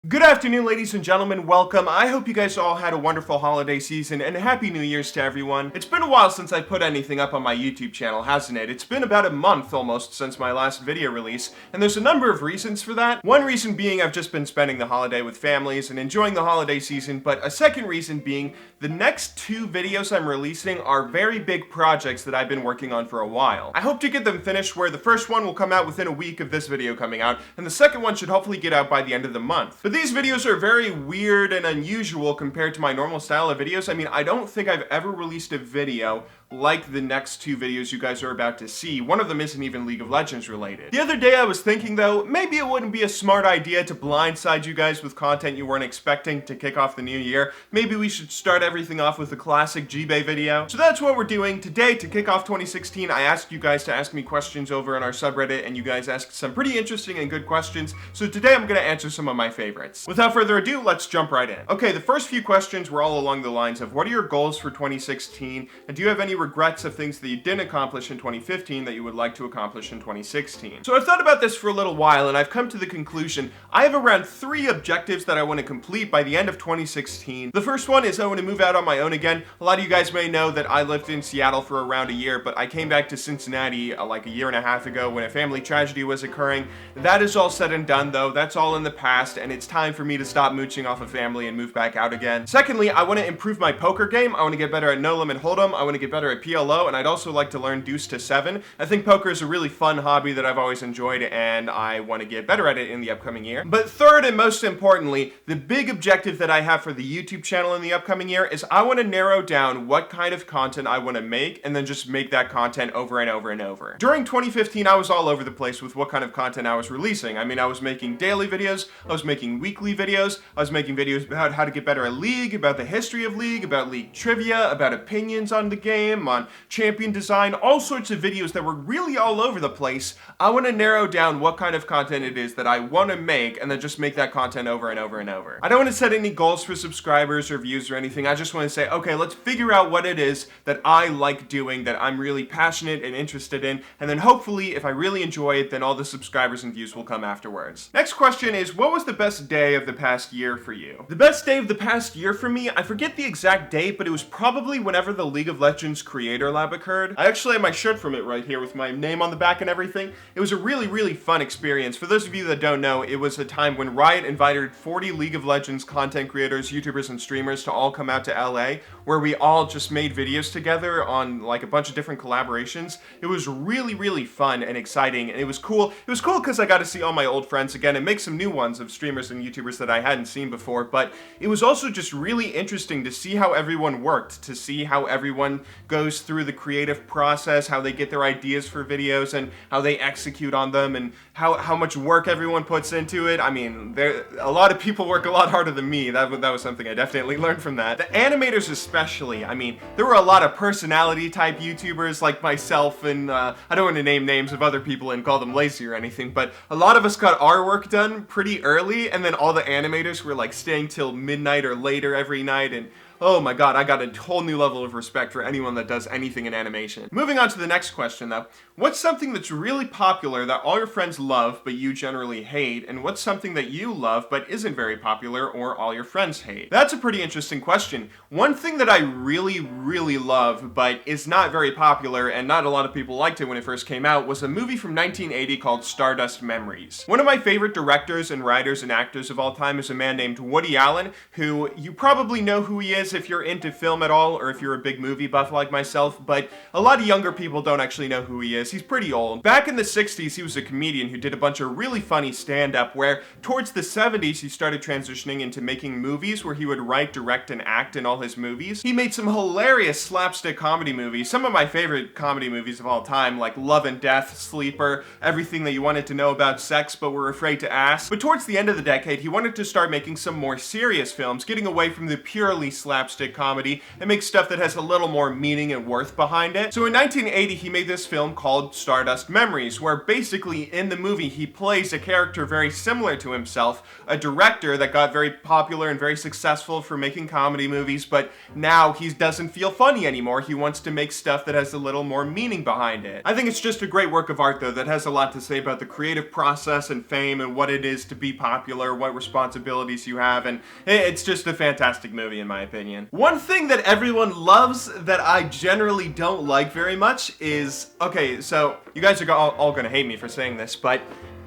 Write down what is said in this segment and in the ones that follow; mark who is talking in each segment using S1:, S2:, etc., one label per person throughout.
S1: Good afternoon, ladies and gentlemen. Welcome. I hope you guys all had a wonderful holiday season and Happy New Year's to everyone. It's been a while since I put anything up on my YouTube channel, hasn't it? It's been about a month almost since my last video release, and there's a number of reasons for that. One reason being I've just been spending the holiday with families and enjoying the holiday season, but a second reason being the next two videos I'm releasing are very big projects that I've been working on for a while. I hope to get them finished where the first one will come out within a week of this video coming out, and the second one should hopefully get out by the end of the month. But these videos are very weird and unusual compared to my normal style of videos. I mean, I don't think I've ever released a video like the next two videos you guys are about to see. One of them isn't even League of Legends related. The other day I was thinking though, maybe it wouldn't be a smart idea to blindside you guys with content you weren't expecting to kick off the new year. Maybe we should start everything off with a classic G-Bay video. So that's what we're doing. Today, to kick off 2016, I asked you guys to ask me questions over on our subreddit, and you guys asked some pretty interesting and good questions. So today I'm gonna answer some of my favorites. Without further ado, let's jump right in. Okay, the first few questions were all along the lines of what are your goals for 2016, and do you have any regrets of things that you didn't accomplish in 2015 that you would like to accomplish in 2016. So I've thought about this for a little while, and I've come to the conclusion I have around 3 objectives that I want to complete by the end of 2016. The first one is I want to move out on my own again. A lot of you guys may know that I lived in Seattle for around a year, but I came back to Cincinnati like a year and a half ago when a family tragedy was occurring. That is all said and done though. That's all in the past, and it's time for me to stop mooching off a family and move back out again. Secondly, I want to improve my poker game. I want to get better at no limit hold'em. I want to get better at PLO, and I'd also like to learn deuce to 7. I think poker is a really fun hobby that I've always enjoyed, and I want to get better at it in the upcoming year. But third and most importantly, the big objective that I have for the YouTube channel in the upcoming year is I want to narrow down what kind of content I want to make and then just make that content over and over and over. During 2015, I was all over the place with what kind of content I was releasing. I mean, I was making daily videos, I was making weekly videos, I was making videos about how to get better at League, about the history of League, about League trivia, about opinions on the game, on champion design, all sorts of videos that were really all over the place. I want to narrow down what kind of content it is that I want to make and then just make that content over and over and over. I don't want to set any goals for subscribers or views or anything. I just want to say, okay, let's figure out what it is that I like doing, that I'm really passionate and interested in, and then hopefully if I really enjoy it, then all the subscribers and views will come afterwards. Next question is, what was the best day of the past year for you? The best day of the past year for me, I forget the exact date, but it was probably whenever the League of Legends Creator Lab occurred. I actually have my shirt from it right here with my name on the back and everything. It was a really fun experience. For those of you that don't know, it was a time when Riot invited 40 League of Legends content creators, YouTubers, and streamers to all come out to LA, where we all just made videos together on like a bunch of different collaborations. It was really fun and exciting, and it was cool. It was cool because I got to see all my old friends again and make some new ones of streamers and YouTubers that I hadn't seen before, but it was also just really interesting to see how everyone worked, to see how everyone goes through the creative process, how they get their ideas for videos and how they execute on them, and how much work everyone puts into it. I mean, a lot of people work a lot harder than me. That was something I definitely learned from that. The animators especially, I mean, there were a lot of personality type YouTubers like myself, and I don't want to name names of other people and call them lazy or anything, but a lot of us got our work done pretty early, and then all the animators were like staying till midnight or later every night, and oh my god, I got a whole new level of respect for anyone that does anything in animation. Moving on to the next question though. What's something that's really popular that all your friends love but you generally hate, and what's something that you love but isn't very popular or all your friends hate? That's a pretty interesting question. One thing that I really love but is not very popular, and not a lot of people liked it when it first came out, was a movie from 1980 called Stardust Memories. One of my favorite directors and writers and actors of all time is a man named Woody Allen, who you probably know who he is if you're into film at all, or if you're a big movie buff like myself, but a lot of younger people don't actually know who he is. He's pretty old. Back in the 60s, he was a comedian who did a bunch of really funny stand-up, where towards the 70s, he started transitioning into making movies where he would write, direct, and act in all his movies. He made some hilarious slapstick comedy movies, some of my favorite comedy movies of all time, like Love and Death, Sleeper, Everything That You Wanted to Know About Sex But Were Afraid to Ask. But towards the end of the decade, he wanted to start making some more serious films, getting away from the purely slapstick slapstick comedy and make stuff that has a little more meaning and worth behind it. So in 1980, he made this film called Stardust Memories, where basically in the movie he plays a character very similar to himself, a director that got very popular and very successful for making comedy movies, but now he doesn't feel funny anymore. He wants to make stuff that has a little more meaning behind it. I think it's just a great work of art, though, that has a lot to say about the creative process and fame and what it is to be popular, what responsibilities you have, and it's just a fantastic movie in my opinion. One thing that everyone loves that I generally don't like very much is, okay, so you guys are all gonna hate me for saying this, but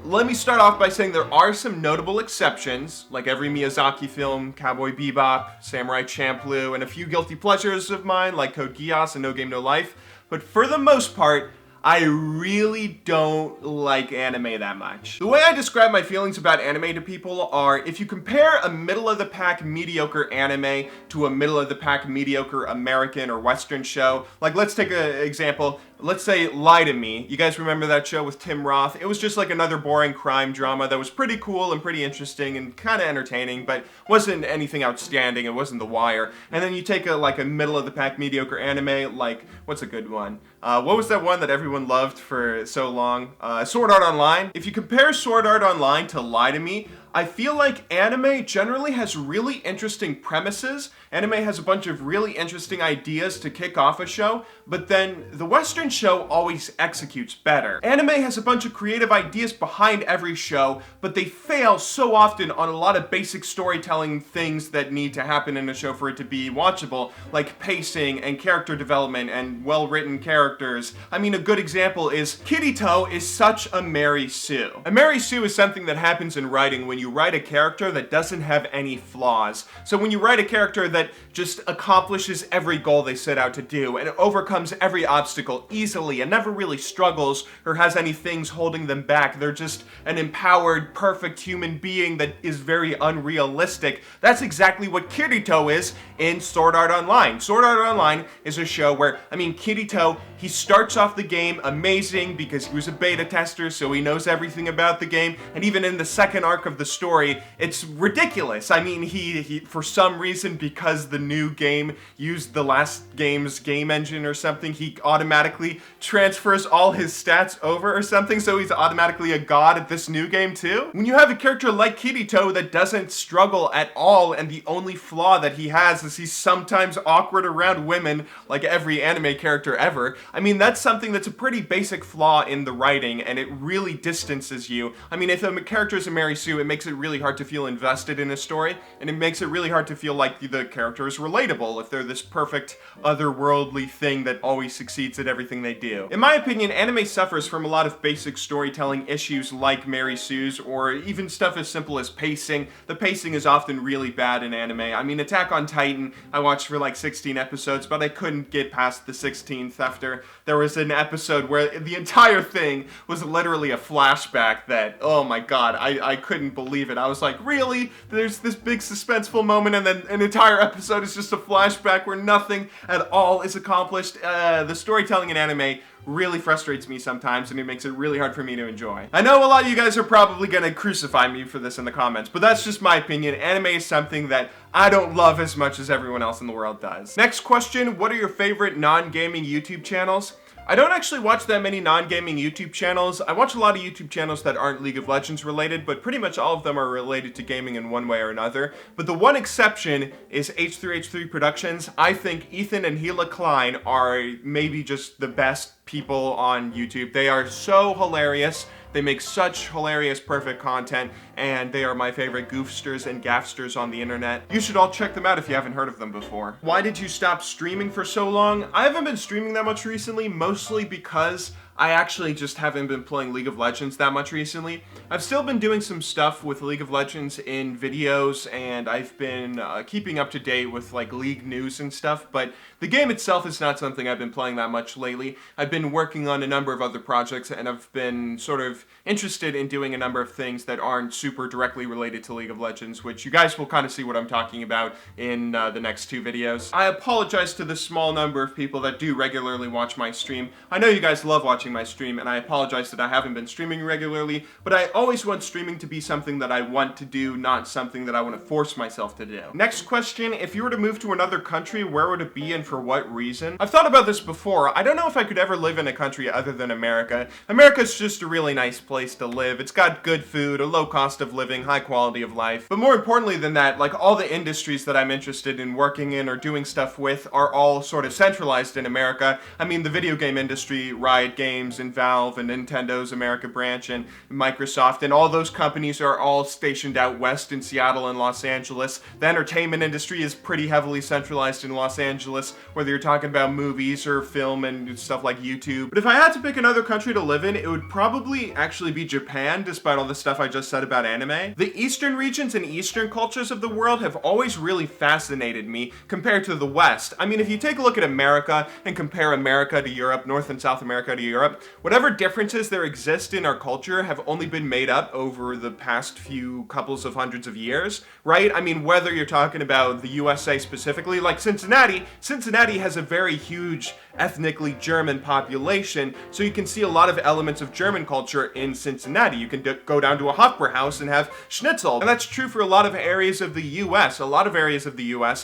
S1: let me start off by saying there are some notable exceptions, like every Miyazaki film, Cowboy Bebop, Samurai Champloo, and a few guilty pleasures of mine, like Code Geass and No Game No Life, but for the most part, I really don't like anime that much. The way I describe my feelings about anime to people are, if you compare a middle-of-the-pack mediocre anime to a middle-of-the-pack mediocre American or Western show, like let's take an example, let's say Lie to Me. You guys remember that show with Tim Roth? It was just like another boring crime drama that was pretty cool and pretty interesting and kind of entertaining, but wasn't anything outstanding. It wasn't The Wire. And then you take a middle-of-the-pack mediocre anime, like, what's a good one? What was that one that everyone loved for so long? Sword Art Online. If you compare Sword Art Online to Lie to Me, I feel like anime generally has really interesting premises. Anime has a bunch of really interesting ideas to kick off a show, but then the Western show always executes better. Anime has a bunch of creative ideas behind every show, but they fail so often on a lot of basic storytelling things that need to happen in a show for it to be watchable, like pacing and character development and well-written characters. I mean, a good example is Kirito is such a Mary Sue. A Mary Sue is something that happens in writing when you write a character that doesn't have any flaws. So when you write a character that just accomplishes every goal they set out to do and overcomes every obstacle easily and never really struggles or has any things holding them back, they're just an empowered, perfect human being that is very unrealistic. That's exactly what Kirito is in Sword Art Online. Sword Art Online is a show where, Kirito, he starts off the game amazing because he was a beta tester, so he knows everything about the game, and even in the second arc of the story, it's ridiculous. He for some reason, because the new game used the last game's game engine or something, he automatically transfers all his stats over or something, so he's automatically a god at this new game too. When you have a character like Kirito that doesn't struggle at all, and the only flaw that he has is he's sometimes awkward around women, like every anime character ever, that's something that's a pretty basic flaw in the writing, and it really distances you. If a character is a Mary Sue, it makes it really hard to feel invested in a story, and it makes it really hard to feel like the character is relatable if they're this perfect, otherworldly thing that always succeeds at everything they do. In my opinion, anime suffers from a lot of basic storytelling issues like Mary Sue's, or even stuff as simple as pacing. The pacing is often really bad in anime. Attack on Titan, I watched for like 16 episodes, but I couldn't get past the 16th after. There was an episode where the entire thing was literally a flashback that, oh my god, I couldn't believe it. I was like, really? There's this big suspenseful moment and then an entire episode is just a flashback where nothing at all is accomplished. The storytelling in anime really frustrates me sometimes, and it makes it really hard for me to enjoy. I know a lot of you guys are probably gonna crucify me for this in the comments, but that's just my opinion. Anime is something that I don't love as much as everyone else in the world does. Next question, what are your favorite non-gaming YouTube channels? I don't actually watch that many non-gaming YouTube channels. I watch a lot of YouTube channels that aren't League of Legends related, but pretty much all of them are related to gaming in one way or another. But the one exception is H3H3 Productions. I think Ethan and Gila Klein are maybe just the best people on YouTube. They are so hilarious. They make such hilarious, perfect content, and they are my favorite goofsters and gaffsters on the internet. You should all check them out if you haven't heard of them before. Why did you stop streaming for so long? I haven't been streaming that much recently, mostly because I actually just haven't been playing League of Legends that much recently. I've still been doing some stuff with League of Legends in videos, and I've been keeping up to date with like League news and stuff, but the game itself is not something I've been playing that much lately. I've been working on a number of other projects, and I've been sort of interested in doing a number of things that aren't super directly related to League of Legends, which you guys will kind of see what I'm talking about in the next two videos. I apologize to the small number of people that do regularly watch my stream. I know you guys love watching watching my stream, and I apologize that I haven't been streaming regularly, but I always want streaming to be something that I want to do, not something that I want to force myself to do. Next question, if you were to move to another country, where would it be and for what reason? I've thought about this before. I don't know if I could ever live in a country other than America. America's just a really nice place to live. It's got good food, a low cost of living, high quality of life. But more importantly than that, like all the industries that I'm interested in working in or doing stuff with are all sort of centralized in America. I mean, the video game industry, Riot Games and Valve and Nintendo's America branch and Microsoft, and all those companies are all stationed out west in Seattle and Los Angeles. The entertainment industry is pretty heavily centralized in Los Angeles, whether you're talking about movies or film and stuff like YouTube. But if I had to pick another country to live in, it would probably actually be Japan, despite all the stuff I just said about anime. The eastern regions and eastern cultures of the world have always really fascinated me compared to the West. I mean, if you take a look at America and compare America to Europe, North and South America to Europe, whatever differences there exist in our culture have only been made up over the past few couples of hundreds of years, right? I mean, whether you're talking about the USA specifically, like Cincinnati has a very huge ethnically German population, so you can see a lot of elements of German culture in Cincinnati. You can go down to a Hofbrauhaus and have schnitzel, and that's true for a lot of areas of the US.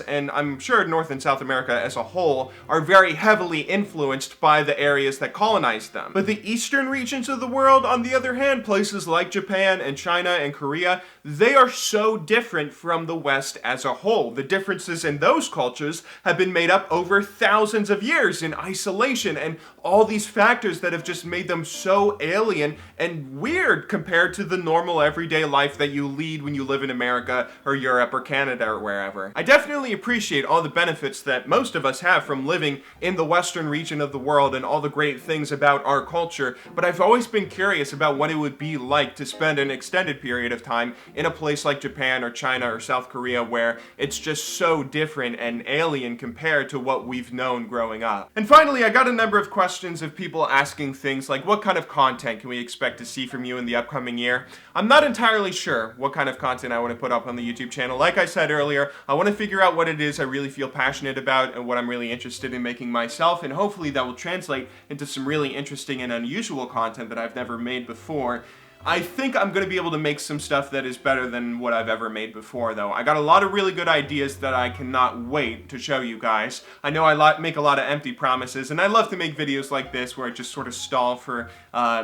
S1: And I'm sure North and South America as a whole are very heavily influenced by the areas that colonized them. But the eastern regions of the world, on the other hand, places like Japan and China and Korea, they are so different from the West as a whole. The differences in those cultures have been made up over thousands of years in isolation, and all these factors that have just made them so alien and weird compared to the normal everyday life that you lead when you live in America or Europe or Canada or wherever. I definitely appreciate all the benefits that most of us have from living in the western region of the world and all the great things about our culture, but I've always been curious about what it would be like to spend an extended period of time in a place like Japan or China or South Korea where it's just so different and alien compared to what we've known growing up. And finally, I got a number of questions of people asking things like, what kind of content can we expect to see from you in the upcoming year? I'm not entirely sure what kind of content I want to put up on the YouTube channel. Like I said earlier, I want to figure out what it is I really feel passionate about and what I'm really interested in making myself, and hopefully that will translate into some really interesting and unusual content that I've never made before. I think I'm going to be able to make some stuff that is better than what I've ever made before, though. I got a lot of really good ideas that I cannot wait to show you guys. I know I make a lot of empty promises, and I love to make videos like this where I just sort of stall for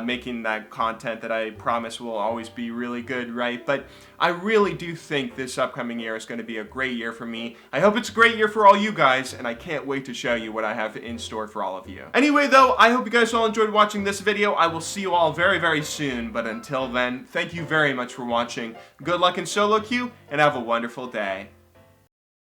S1: making that content that I promise will always be really good, right? But I really do think this upcoming year is going to be a great year for me. I hope it's a great year for all you guys, and I can't wait to show you what I have in store for all of you. Anyway, though, I hope you guys all enjoyed watching this video. I will see you all very, very soon, but until then, thank you very much for watching. Good luck in solo queue, and have a wonderful day.